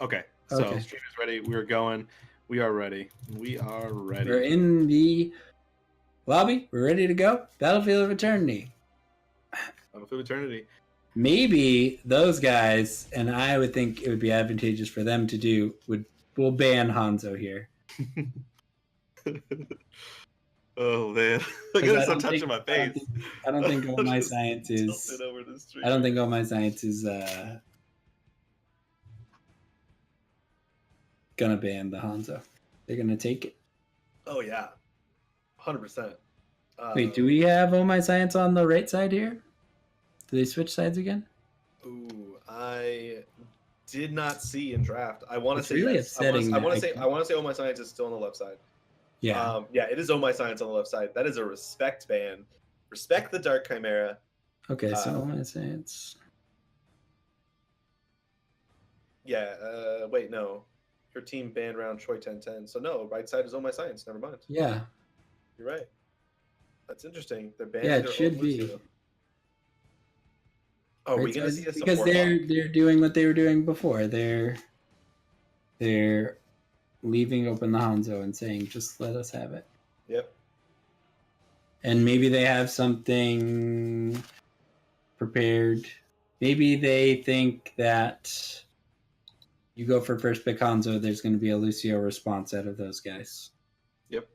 Okay, so Okay. stream is ready. We're going. We are ready. We are ready. We're in the lobby. We're ready to go. Battlefield of Eternity. Battlefield Eternity. Maybe those guys, and I would think it would be advantageous for them to do, will ban Hanzo here. Oh man, I gotta stop touching think, my face. I don't think all my science is. I don't think all my science is gonna ban the Hanzo. They're gonna take it. Oh yeah, 100%. Wait, do we have all my science on the right side here? Do they switch sides again? Ooh, I did not see in draft. I want to say really yes. upsetting. I want to say Oh My Science is still on the left side. Yeah. Yeah, it is Oh My Science on the left side. That is a respect ban. Respect the Dark Chimera. Okay, so all my science. Yeah. Wait, no. Your team banned round Choi 1010. So no, right side is Oh My Science. Never mind. Yeah. You're right. That's interesting. They're banning Yeah, it their should own be. Lucio. Oh, are we gonna see a support because they're doing what they were doing before. They're leaving open the Hanzo and saying, "Just let us have it." Yep. And maybe they have something prepared. Maybe they think that you go for first pick Hanzo, there's going to be a Lucio response out of those guys. Yep.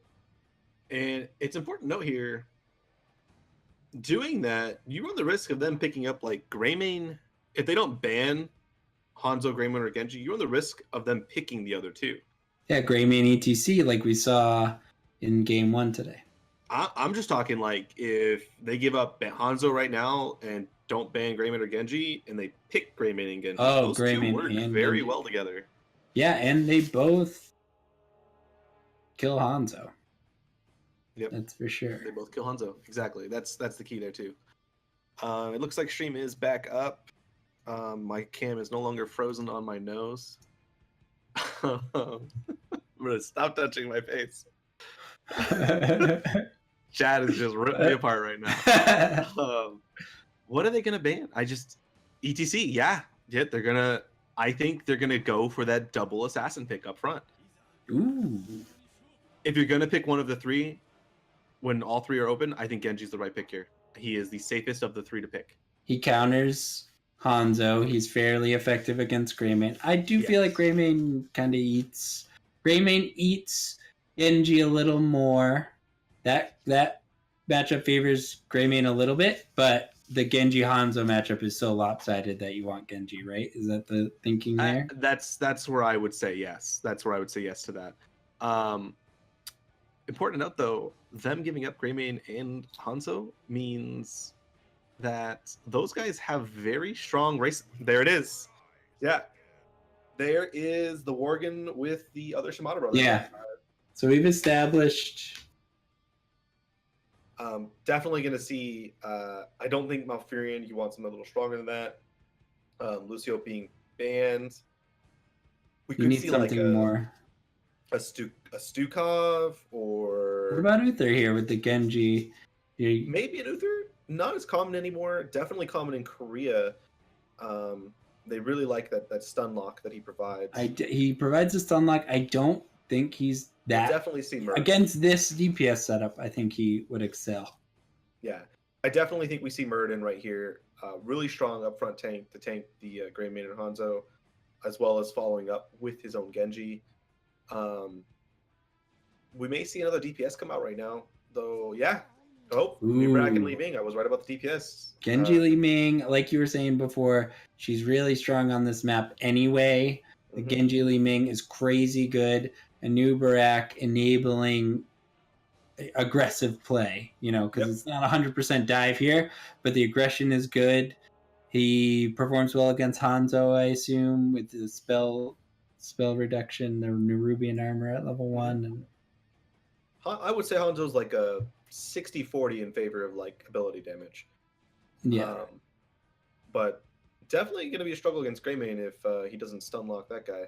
And it's important to note here, doing that, you run the risk of them picking up like Greymane. If they don't ban Hanzo, Greymane, or Genji, you run the risk of them picking the other two. Yeah, Greymane ETC like we saw in game 1 today. I'm just talking like if they give up Hanzo right now and don't ban Greymane or Genji, and they pick Greymane and Genji, those Greymane two work very well together. Yeah, and they both kill Hanzo. Yep, that's for sure. They both kill Hanzo. Exactly. That's the key there too. It looks like stream is back up. My cam is no longer frozen on my nose. I'm gonna stop touching my face. Chad is just ripping me apart right now. What are they gonna ban? ETC. Yeah, they're gonna. I think they're gonna go for that double assassin pick up front. Ooh. If you're gonna pick one of the three, when all three are open, I think Genji's the right pick here. He is the safest of the three to pick. He counters Hanzo. He's fairly effective against Greymane. I do feel like Greymane kind of eats. Greymane eats Genji a little more. That matchup favors Greymane a little bit, but the Genji Hanzo matchup is so lopsided that you want Genji, right? Is that the thinking there? That's where I would say yes. That's where I would say yes to that. Important to note, though, them giving up Greymane and Hanzo means that those guys have very strong race. There it is. Yeah. There is the Worgen with the other Shimada brothers. Yeah. So we've established... definitely going to see... I don't think Malfurion, you want something a little stronger than that. Lucio being banned. We could see something like more. A Stukov, or... What about Uther here with the Genji? Maybe an Uther? Not as common anymore. Definitely common in Korea. They really like that stun lock that he provides. He provides a stun lock. I don't think he's that... We'll definitely see Mert. Against this DPS setup, I think he would excel. Yeah. I definitely think we see Murden right here. Really strong upfront tank to tank the Greymane and Hanzo, as well as following up with his own Genji. We may see another DPS come out right now, though. Yeah. Oh, Nubrak and Li Ming. I was right about the DPS. Genji Li Ming, like you were saying before, she's really strong on this map anyway. The Genji Li Ming is crazy good. And Nubrak enabling aggressive play, because it's not 100% dive here, but the aggression is good. He performs well against Hanzo, I assume, with the spell reduction, the Nerubian armor at level 1. And I would say Hanzo's like a 60-40 in favor of like ability damage. Yeah. But definitely going to be a struggle against Greymane if he doesn't stun lock that guy.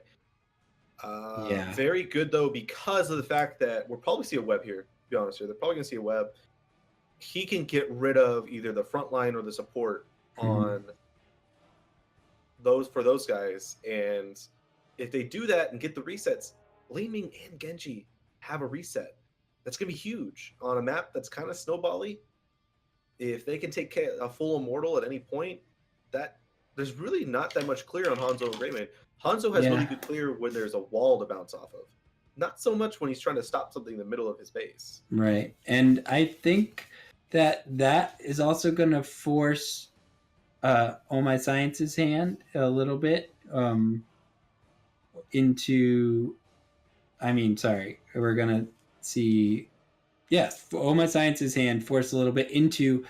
Very good though, because of the fact that we'll probably see a web here. To be honest here, they're probably going to see a web. He can get rid of either the front line or the support on those guys, and If they do that and get the resets, Li Ming and Genji have a reset. That's going to be huge on a map that's kind of snowbally. If they can take a full immortal at any point, that there's really not that much clear on Hanzo and Greymane. Hanzo has really good clear when there's a wall to bounce off of. Not so much when he's trying to stop something in the middle of his base. Right. And I think that is also going to force Oh My Science's hand a little bit into... we're going to see... Yes, Oh My Science's hand force a little bit into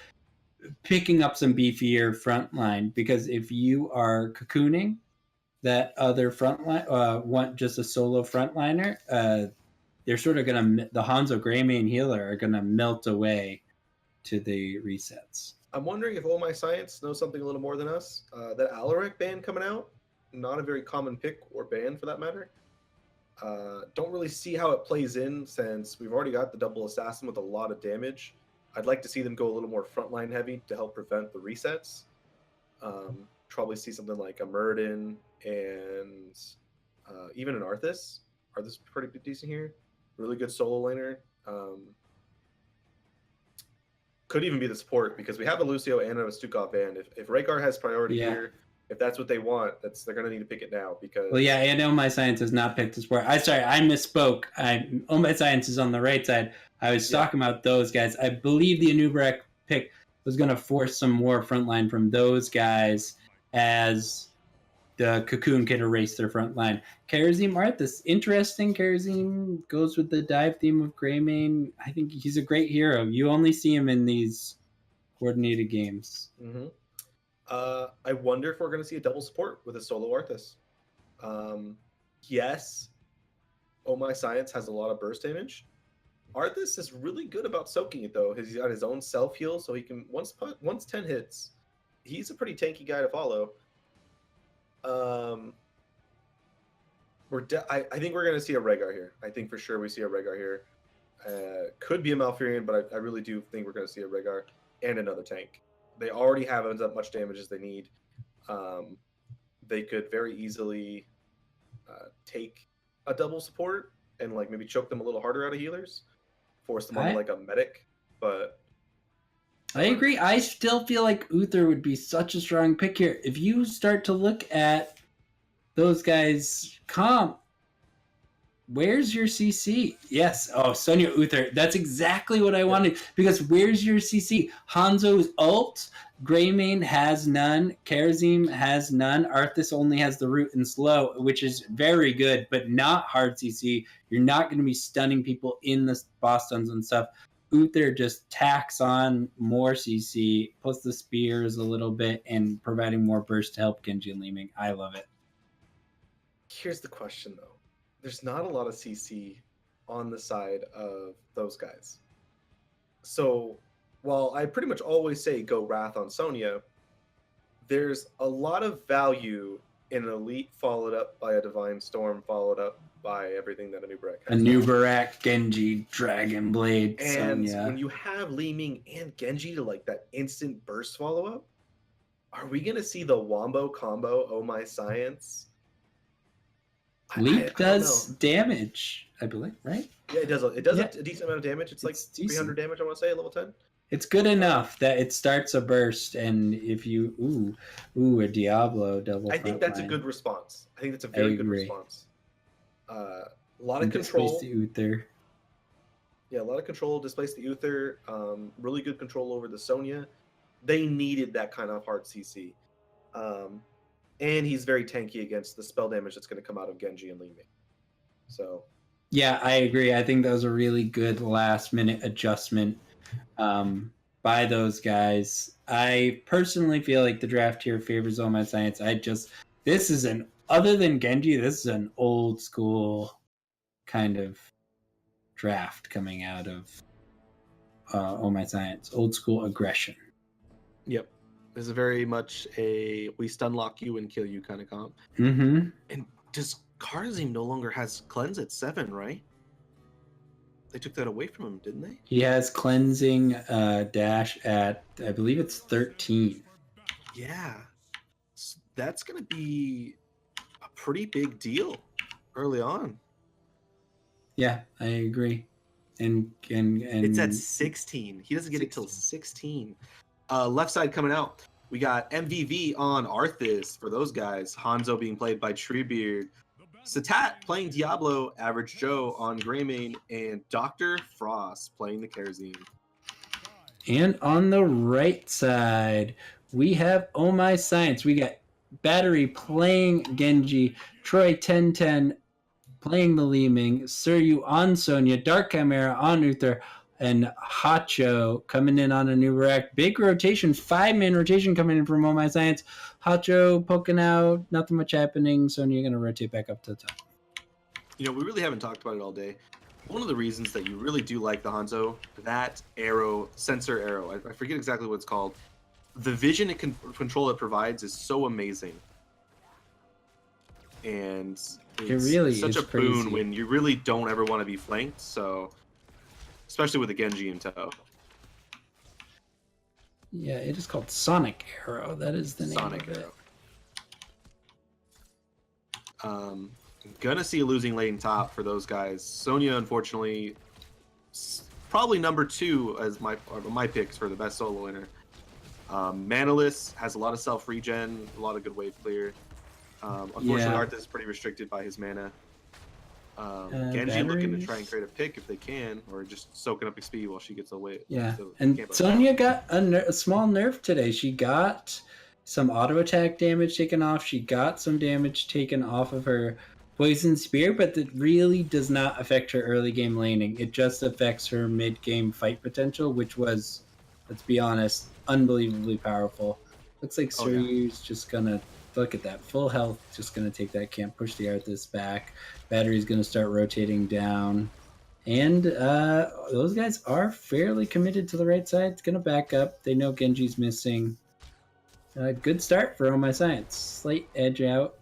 picking up some beefier frontline, because if you are cocooning that other frontline, want just a solo frontliner, they're sort of gonna, the Hanzo Greymane healer are gonna melt away to the resets. I'm wondering if Oh My Science knows something a little more than us. That Alaric ban coming out, not a very common pick or ban for that matter. Don't really see how it plays in, since we've already got the double assassin with a lot of damage. I'd like to see them go a little more frontline heavy to help prevent the resets. Probably see something like a Muradin and even an Arthas. Arthas is pretty decent here. Really good solo laner. Could even be the support, because we have a Lucio and a Stukov band. If Rhaegar has priority here, if that's what they want, they're going to need to pick it now. Because and Oh My Science has not picked the support. I misspoke. Oh My Science is on the right side. I was talking about those guys. I believe the Anubarak pick was going to force some more frontline from those guys, as the Cocoon can erase their frontline. Kharazim Arthas, interesting. Kharazim goes with the dive theme of Greymane. I think he's a great hero. You only see him in these coordinated games. Mm-hmm. I wonder if we're going to see a double support with a solo Arthas. Yes, Oh My Science has a lot of burst damage. Arthas is really good about soaking it, though. He's got his own self heal, so he can once 10 hits. He's a pretty tanky guy to follow. I think we're going to see a Rhaegar here. I think for sure we see a Rhaegar here. Could be a Malfurion, but I really do think we're going to see a Rhaegar and another tank. They already have as much damage as they need. They could very easily take a double support and like maybe choke them a little harder out of healers, force them on like a medic. But I agree. I still feel like Uther would be such a strong pick here. If you start to look at those guys' comp, where's your CC? Yes. Oh, Sonya Uther. That's exactly what I wanted. Because where's your CC? Hanzo's ult. Greymane has none. Kharazim has none. Arthas only has the root and slow, which is very good, but not hard CC. You're not going to be stunning people in the boss stuns and stuff. Uther just tacks on more CC, plus the spears a little bit, and providing more burst to help Genji and Li Ming. I love it. Here's the question, though. There's not a lot of CC on the side of those guys. So while I pretty much always say go Wrath on Sonya, there's a lot of value in an Elite followed up by a Divine Storm followed up by everything that Anubarak has. Anubarak, Genji, Dragon Blade, and Sonya. When you have Li Ming and Genji to like that instant burst follow up, are we going to see the Wombo combo, Oh My Science? Leap does damage, I believe, right? Yeah, it does. It does a decent amount of damage. It's like 300 damage, I want to say, at level 10. It's good enough that it starts a burst, and if you a Diablo double. I think that's a good response. I think that's a very good response. A lot of control. The Uther. Yeah, a lot of control. Displace the Uther. Really good control over the Sonya. They needed that kind of hard CC. And he's very tanky against the spell damage that's going to come out of Genji and Li Ming. So. Yeah, I agree. I think that was a really good last-minute adjustment by those guys. I personally feel like the draft here favors Oh My Science. Other than Genji, this is an old school kind of draft coming out of Oh My Science. Old school aggression. Yep. This is very much a we stun lock you and kill you kind of comp. Mm-hmm. And does Kharazim no longer has cleanse at 7, right? They took that away from him, didn't they? He has cleansing dash at, I believe it's 13. Yeah. So that's going to be a pretty big deal early on. Yeah, I agree. And It's at 16. He doesn't get it till 16. Left side coming out. We got MVV on Arthas for those guys. Hanzo being played by Treebeard. Satat playing Diablo. Average Joe on Greymane. And Dr. Frost playing the Kerosene. And on the right side, we have Oh My Science. We got Battery playing Genji. Troy 1010 playing the Li Ming. Suryu on Sonya. Dark Chimera on Uther. And Hacho coming in on a new rack. Big rotation, 5-man rotation coming in from Oh My Science. Hacho poking out, nothing much happening. Sonya going to rotate back up to the top. You know, we really haven't talked about it all day. One of the reasons that you really do like the Hanzo, that arrow, sensor arrow, I forget exactly what it's called. The vision and control it provides is so amazing. And it really such is a boon crazy when you really don't ever want to be flanked. So, especially with the Genji in tow. Yeah, it is called Sonic Arrow. That is the name Sonic of it. Arrow. Gonna see a losing lane top for those guys. Sonya, unfortunately, probably number 2 as my picks for the best solo winner. Manalus has a lot of self regen, a lot of good wave clear. Unfortunately, Arthas is pretty restricted by his mana. Genji looking to try and create a pick if they can, or just soaking up XP while she gets away. Yeah, and Sonya got a small nerf today. She got some auto attack damage taken off. She got some damage taken off of her Poison Spear, but that really does not affect her early game laning. It just affects her mid game fight potential, which was, let's be honest, unbelievably powerful. Looks like Suryu's just gonna look at that full health, just gonna take that camp, push the Arthas back. Battery's gonna start rotating down, and those guys are fairly committed to the right side. It's gonna back up. They know Genji's missing. Good start for Oh My Science. Slight edge out.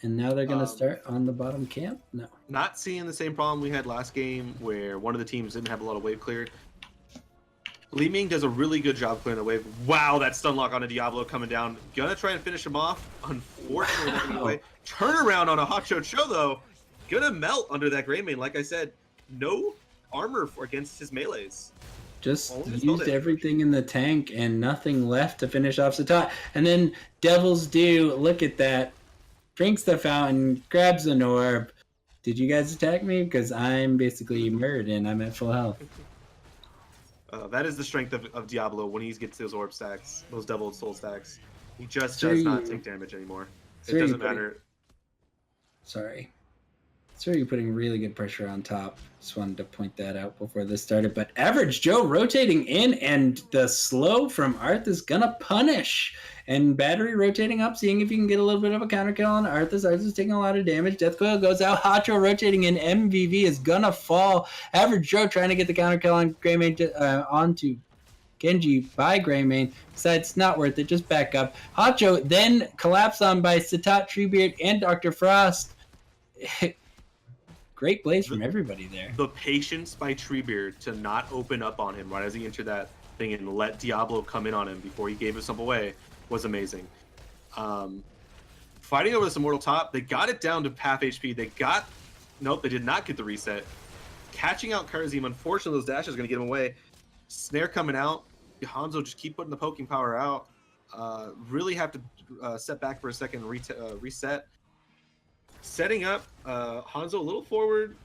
And now they're going to start on the bottom camp? No. Not seeing the same problem we had last game where one of the teams didn't have a lot of wave clear. Li Ming does a really good job clearing the wave. Wow, that stun lock on a Diablo coming down. Gonna try and finish him off. Unfortunately, not gonna away. Turnaround on a Hacho Cho, though. Gonna melt under that Greymane. Like I said, no armor against his melees. Just used everything in the tank and nothing left to finish off Satat. And then Devil's Due, look at that. Drinks the fountain, grabs an orb. Did you guys attack me? Because I'm basically murdered and I'm at full health. That is the strength of Diablo when he gets those orb stacks, those Devil Soul stacks. He just does not take damage anymore. It doesn't matter. Sorry. You're putting really good pressure on top. Just wanted to point that out before this started. But Average Joe rotating in, and the slow from Arth is going to punish. And Battery rotating up, seeing if you can get a little bit of a counter kill on Arthas. Arthas is taking a lot of damage. Death Coil goes out. Hacho rotating in. MVV is going to fall. Average Joe trying to get the counter kill on Greymane onto Genji by Greymane. Besides, it's not worth it. Just back up. Hacho then collapsed on by Satat, Treebeard, and Dr. Frost. Great plays from everybody there. The patience by Treebeard to not open up on him right as he entered that thing and let Diablo come in on him before he gave himself away was amazing. Fighting over this Immortal top, they got it down to half HP. Nope, they did not get the reset. Catching out Karazim, unfortunately, those dashes are going to get him away. Snare coming out. Hanzo just keep putting the poking power out. Really have to set back for a second and reset. Setting up, Hanzo a little forward.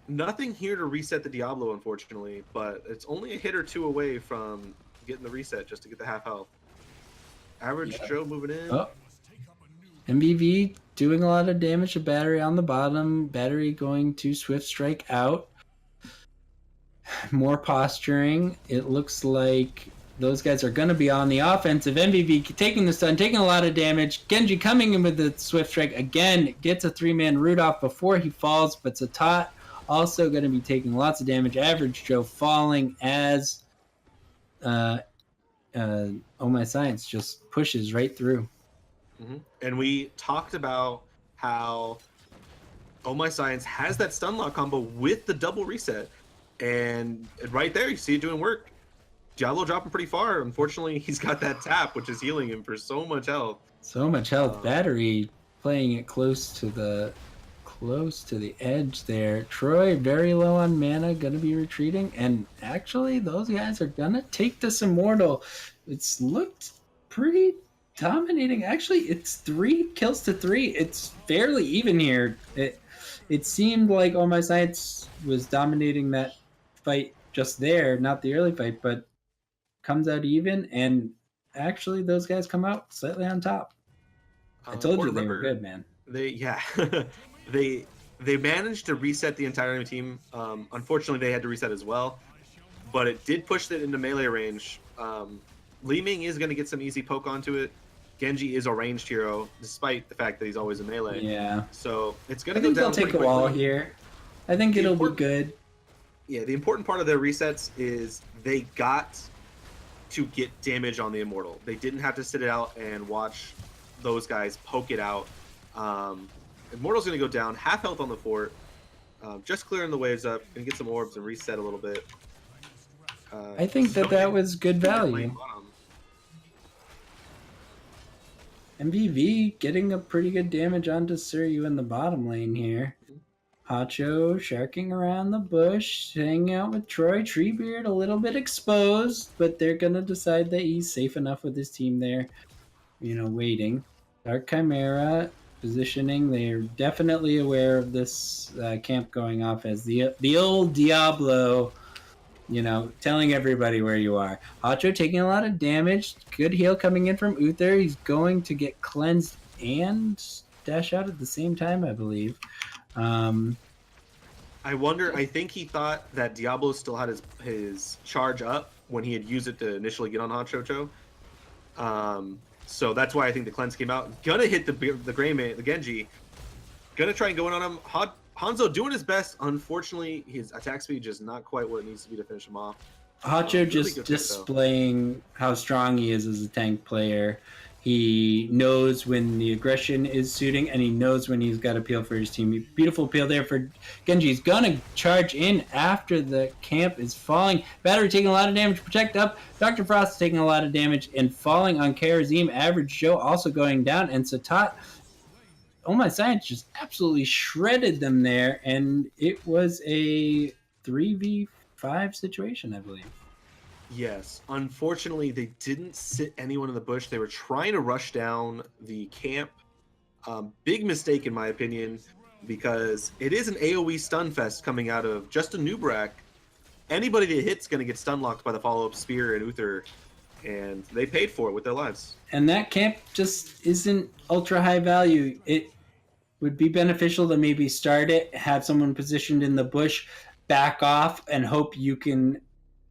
Nothing here to reset the Diablo, unfortunately, but it's only a hit or two away from getting the reset just to get the half health. Average Joe moving in. Oh. MBV doing a lot of damage to Battery on the bottom. Battery going to Swift Strike out. More posturing. It looks like those guys are going to be on the offensive. MVV taking the stun, taking a lot of damage. Genji coming in with the Swift Strike again. Gets a 3-man root off before he falls, but Satat also going to be taking lots of damage. Average Joe falling as Oh My Science just pushes right through. Mm-hmm. And we talked about how Oh My Science has that stun lock combo with the double reset. And right there, you see it doing work. Diablo dropping pretty far. Unfortunately, he's got that tap, which is healing him for so much health. So much health. Battery playing it close to the edge there. Troy very low on mana, gonna be retreating, and actually those guys are gonna take this Immortal. It's looked pretty dominating. Actually, it's 3 kills to 3. It's fairly even here. It seemed like All My Science was dominating that fight just there, not the early fight, but comes out even, and actually those guys come out slightly on top. I told you they were good, man. Yeah, they managed to reset the entire enemy team. Unfortunately, they had to reset as well, but it did push it into melee range. Li Ming is going to get some easy poke onto it. Genji is a ranged hero, despite the fact that he's always in melee. Yeah. So it's going to go down. I think they'll take a wall here. I think it'll be good. Yeah, the important part of their resets is they got to get damage on the Immortal. They didn't have to sit it out and watch those guys poke it out. Immortal's going to go down, half health on the fort, just clearing the waves up, going to get some orbs and reset a little bit. I think that was good value. MVV getting a pretty good damage onto Suryu in the bottom lane here. Hacho sharking around the bush, hanging out with Troy. Treebeard a little bit exposed, but they're going to decide that he's safe enough with his team there, waiting. Dark Chimera positioning. They're definitely aware of this camp going off as the old Diablo, telling everybody where you are. Hacho taking a lot of damage. Good heal coming in from Uther. He's going to get cleansed and dash out at the same time, I believe. I wonder. I think he thought that Diablo still had his charge up when he had used it to initially get on Hachocho. So that's why I think the cleanse came out. Gonna hit the Greymane, the Genji. Gonna try and go in on him. Hanzo doing his best. Unfortunately, his attack speed just not quite what it needs to be to finish him off. Hacho really just displaying how strong he is as a tank player. He knows when the aggression is suiting, and he knows when he's got to peel for his team. Beautiful peel there for Genji. He's going to charge in after the camp is falling. Battery taking a lot of damage. Protect up. Dr. Frost taking a lot of damage and falling on Karazim. Average Joe also going down. And Satat, Oh My Science, just absolutely shredded them there. And it was a 3v5 situation, I believe. Yes. Unfortunately, they didn't sit anyone in the bush. They were trying to rush down the camp. Big mistake, in my opinion, because it is an AoE stun fest coming out of just a Nubrak. Anybody that hits going to get stun locked by the follow-up spear and Uther, and they paid for it with their lives. And that camp just isn't ultra high value. It would be beneficial to maybe start it, have someone positioned in the bush, back off, and hope you can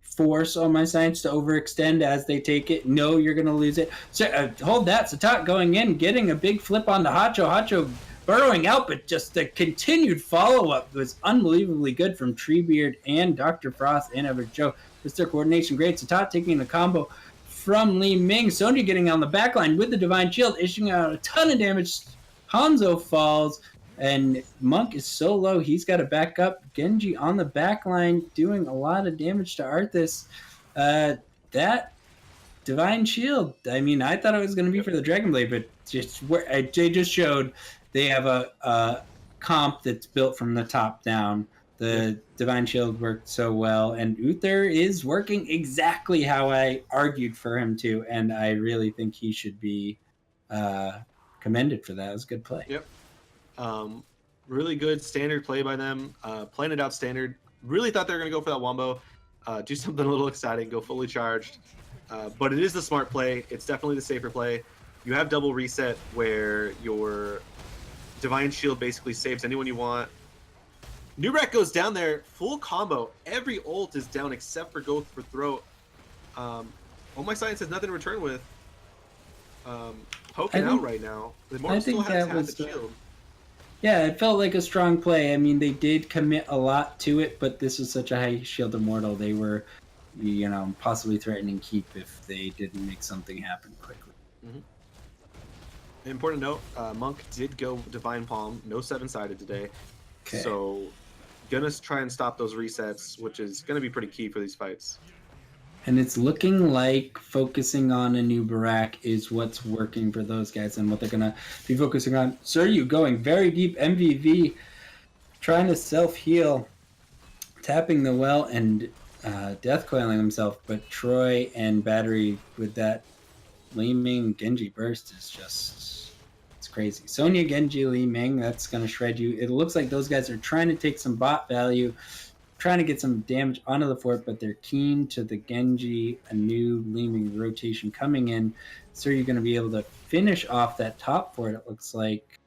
force On My Science to overextend as they take it. No, you're going to lose it. So, hold that. Satat going in, getting a big flip onto Hacho. Hacho burrowing out, but just the continued follow-up was unbelievably good from Treebeard and Dr. Frost and Average Joe. Just their coordination great. Satat taking a combo from Li Ming. Sonya getting on the backline with the Divine Shield, issuing out a ton of damage. Hanzo falls. And Monk is so low, he's got to back up. Genji on the back line doing a lot of damage to Arthas. That Divine Shield, I mean, I thought it was going to be for the Dragon Blade, but they just showed they have a comp that's built from the top down. The Divine Shield worked so well, and Uther is working exactly how I argued for him to, and I really think he should be commended for that. It was a good play. Yep. Really good standard play by them. Playing it out standard. Really thought they were going to go for that wombo. Do something a little exciting. Go fully charged. But it is the smart play. It's definitely the safer play. You have double reset where your Divine Shield basically saves anyone you want. Nubrak goes down there. Full combo. Every ult is down except for Go for Throat. Oh My Science has nothing to return with. Poking out right now. The Immortal still has half its shield. Yeah, it felt like a strong play. I mean, they did commit a lot to it, but this was such a high shield Immortal. They were, possibly threatening keep if they didn't make something happen quickly. Mm-hmm. Important note, Monk did go Divine Palm, no 7-sided today. Okay. So, gonna try and stop those resets, which is gonna be pretty key for these fights. And it's looking like focusing on a new Barak is what's working for those guys and what they're going to be focusing on. Suryu going very deep MVV, trying to self-heal, tapping the well and death coiling himself. But Troy and Battery with that Li Ming Genji burst is just, it's crazy. Sonya, Genji, Li Ming, that's going to shred you. It looks like those guys are trying to take some bot value, trying to get some damage onto the fort, but they're keen to the Genji, a new Li Ming rotation coming in. So you're going to be able to finish off that top fort, it looks like.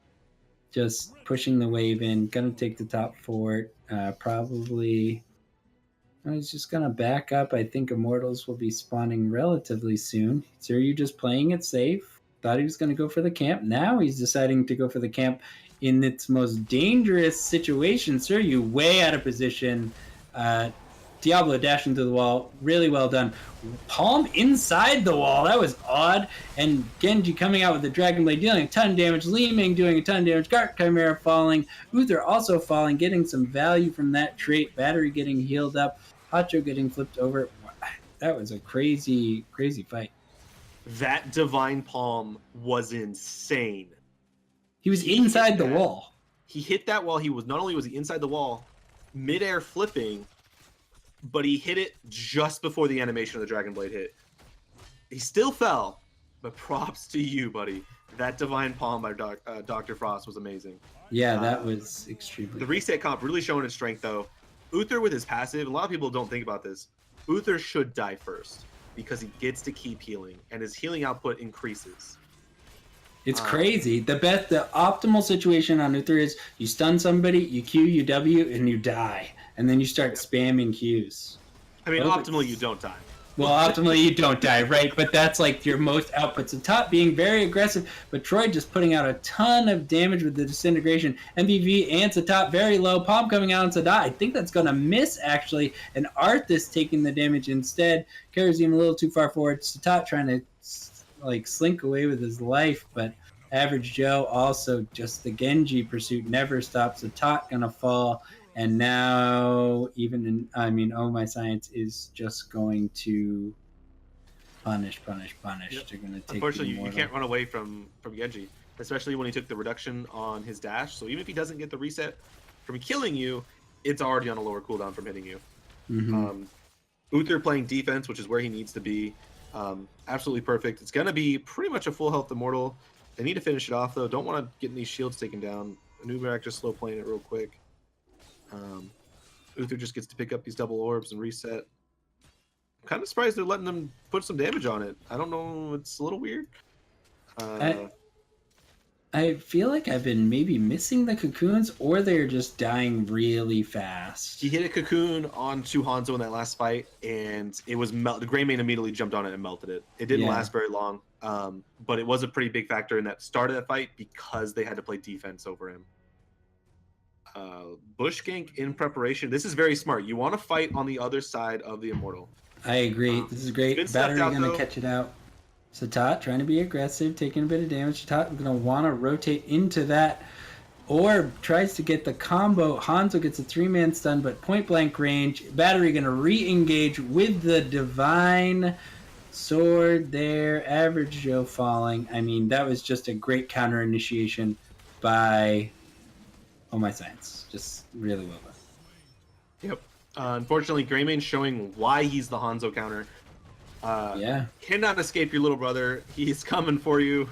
Just pushing the wave in, going to take the top fort, probably. He's just going to back up. I think Immortals will be spawning relatively soon. So are you just playing it safe? Thought he was going to go for the camp. Now he's deciding to go for the camp in its most dangerous situation. Sir, you way out of position. Diablo dashing through the wall. Really well done. Palm inside the wall. That was odd. And Genji coming out with the Dragon Blade, dealing a ton of damage. Li Ming doing a ton of damage. Gart Chimera falling. Uther also falling, getting some value from that trait. Battery getting healed up. Hacho getting flipped over. That was a crazy, crazy fight. That Divine Palm was insane. He was inside the wall. He hit that wall. He was not only was he inside the wall, midair flipping, but he hit it just before the animation of the Dragon Blade hit. He still fell, but props to you, buddy. That Divine Palm by Dr. Frost was amazing. Yeah, that was extremely. The reset comp really showing his strength, though. Uther with his passive, a lot of people don't think about this. Uther should die first because he gets to keep healing, and his healing output increases. It's crazy. The optimal situation on Uther is you stun somebody, you Q, you W, and you die. And then you start spamming Qs. I mean, optimally, you don't die. Well, optimally, you don't die, right? But that's like your most outputs. The top being very aggressive, but Troy just putting out a ton of damage with the disintegration. MVV and Satat very low. Palm coming out on Sadat. I think that's going to miss, actually. And Arthas taking the damage instead. Karazim a little too far forward. Satat trying to slink away with his life, but Average Joe also just the Genji pursuit never stops. Satat going to fall. And now, Oh My Science is just going to punish. Yep. They're going to take. Unfortunately, you can't run away from Genji, especially when he took the reduction on his dash. So even if he doesn't get the reset from killing you, it's already on a lower cooldown from hitting you. Mm-hmm. Uther playing defense, which is where he needs to be. Absolutely perfect. It's going to be pretty much a full health Immortal. They need to finish it off, though. Don't want to get these shields taken down. Anubarak just slow playing it real quick. Uther just gets to pick up these double orbs and reset. I'm kind of surprised they're letting them put some damage on it. I don't know. It's a little weird. I feel like I've been maybe missing the cocoons, or they're just dying really fast. He hit a cocoon onto Hanzo in that last fight, and it was the Greymane immediately jumped on it and melted it. It didn't last very long, but it was a pretty big factor in that start of that fight because they had to play defense over him. Bush gank in preparation. This is very smart. You want to fight on the other side of the Immortal. I agree. This is great. Battery going to catch it out. Satat trying to be aggressive, taking a bit of damage. Satat going to want to rotate into that. Orb tries to get the combo. Hanzo gets a 3-man stun, but point blank range. Battery going to re-engage with the Divine Sword there. Average Joe falling. I mean, that was just a great counter initiation by Oh My Science. Just really well done. Yep. Unfortunately, Greymane showing why he's the Hanzo counter. Cannot escape your little brother. He's coming for you.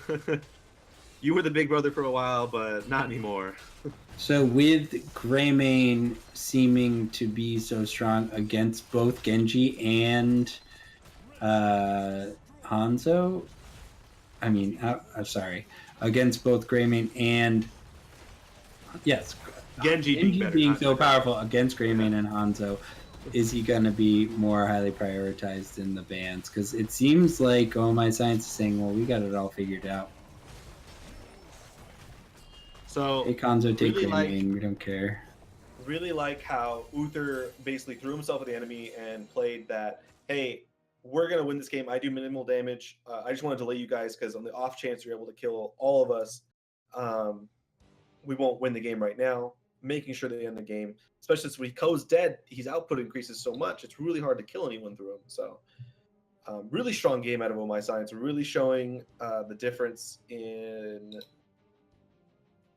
You were the big brother for a while, but not anymore. So with Greymane seeming to be so strong against both Genji and Hanzo, I'm sorry, against both Greymane and Genji being so powerful against Greymane and Hanzo, is he going to be more highly prioritized in the bans? Because it seems like Oh My Science is saying, well, we got it all figured out. So take Hanzo, take Greymane, we don't care. Really like how Uther basically threw himself at the enemy and played that, hey, we're going to win this game. I do minimal damage. I just want to delay you guys because on the off chance you're able to kill all of us, we won't win the game right now. Making sure they end the game, especially since when Ko's dead, his output increases so much. It's really hard to kill anyone through him. So Really strong game out of Oh My Science, really showing the difference in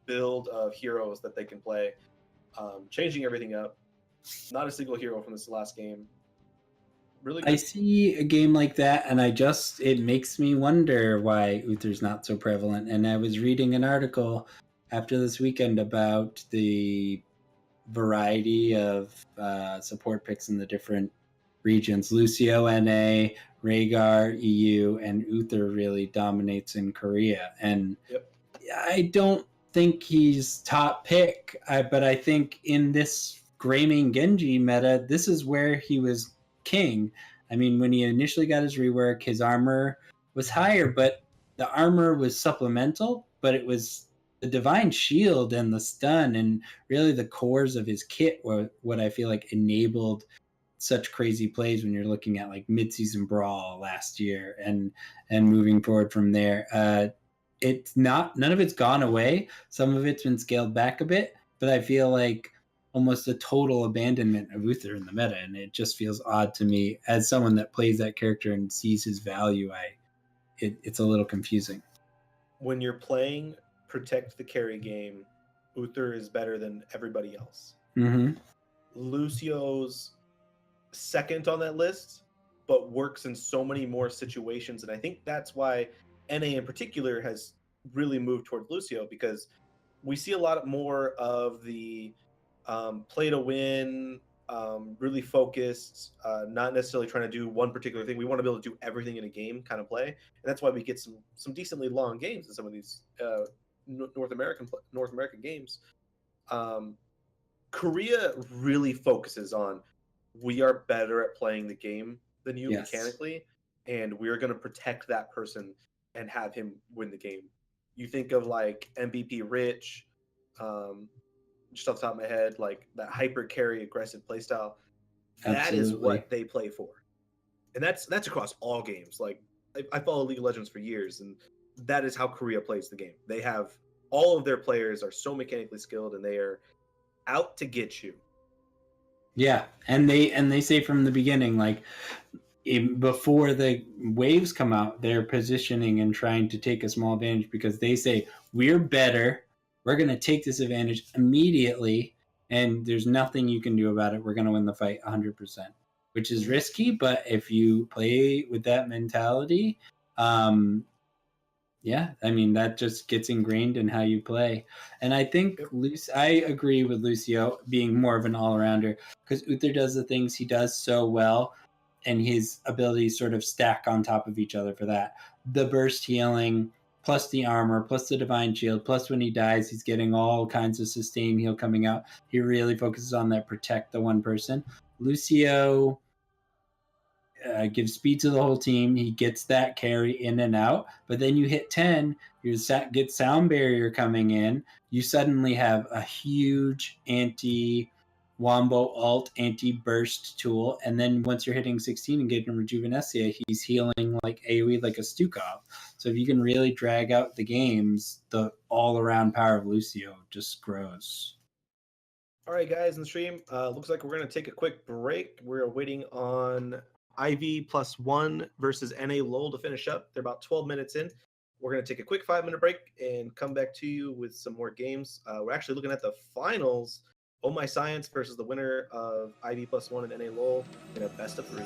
build of heroes that they can play, changing everything up. Not a single hero from this last game. Really good. I see a game like that, and it makes me wonder why Uther's not so prevalent. And I was reading an article after this weekend about the variety of support picks in the different regions. Lucio, NA, Rhaegar, EU, and Uther really dominates in Korea. And Yep. I don't think he's top pick, but I think in this Greymane Genji meta, this is where he was king. I mean, when he initially got his rework, his armor was higher, but the armor was supplemental, but it was the divine shield and the stun and really the cores of his kit were what I feel like enabled such crazy plays when you're looking at like mid-season brawl last year and moving forward from there. It's not, none of it's gone away. Some of it's been scaled back a bit, but I feel like almost a total abandonment of Uther in the meta, and it just feels odd to me as someone that plays that character and sees his value. It's a little confusing. When you're playing protect the carry game, Uther is better than everybody else. Mm-hmm. Lucio's second on that list, but works in so many more situations, and I think that's why NA in particular has really moved towards Lucio, because we see a lot more of the play to win, really focused, not necessarily trying to do one particular thing. We want to be able to do everything in a game kind of play, and that's why we get some decently long games in some of these North American games. Korea really focuses on, we are better at playing the game than you mechanically, and we're going to protect that person and have him win the game. You think of like MVP Rich, just off the top of my head, like that hyper carry aggressive playstyle. That is what they play for, and that's across all games. Like I follow League of Legends for years, and that is how Korea plays the game. They have all of their players are so mechanically skilled, and they are out to get you. Yeah, and they say from the beginning, like before the waves come out, they're positioning and trying to take a small advantage because they say we're better. We're going to take this advantage immediately, and there's nothing you can do about it. We're going to win the fight 100%, which is risky, but if you play with that mentality, yeah, I mean, that just gets ingrained in how you play. And I think I agree with Lucio being more of an all-arounder because Uther does the things he does so well, and his abilities sort of stack on top of each other for that. The burst healing, plus the armor, plus the divine shield, plus when he dies, he's getting all kinds of sustain heal coming out. He really focuses on that protect the one person. Lucio gives speed to the whole team. He gets that carry in and out. But then you hit 10, you get sound barrier coming in. You suddenly have a huge anti-wombo alt, anti-burst tool. And then once you're hitting 16 and getting Rejuvenescia, he's healing like AoE like a Stukov. So if you can really drag out the games, the all-around power of Lucio just grows. All right, guys, in the stream, looks like we're going to take a quick break. We're waiting on IV+1 versus NA LOL to finish up. They're about 12 minutes in. We're going to take a quick 5-minute break and come back to you with some more games. We're actually looking at the finals. Oh My Science versus the winner of IV+1 and NA LOL in a best of 3.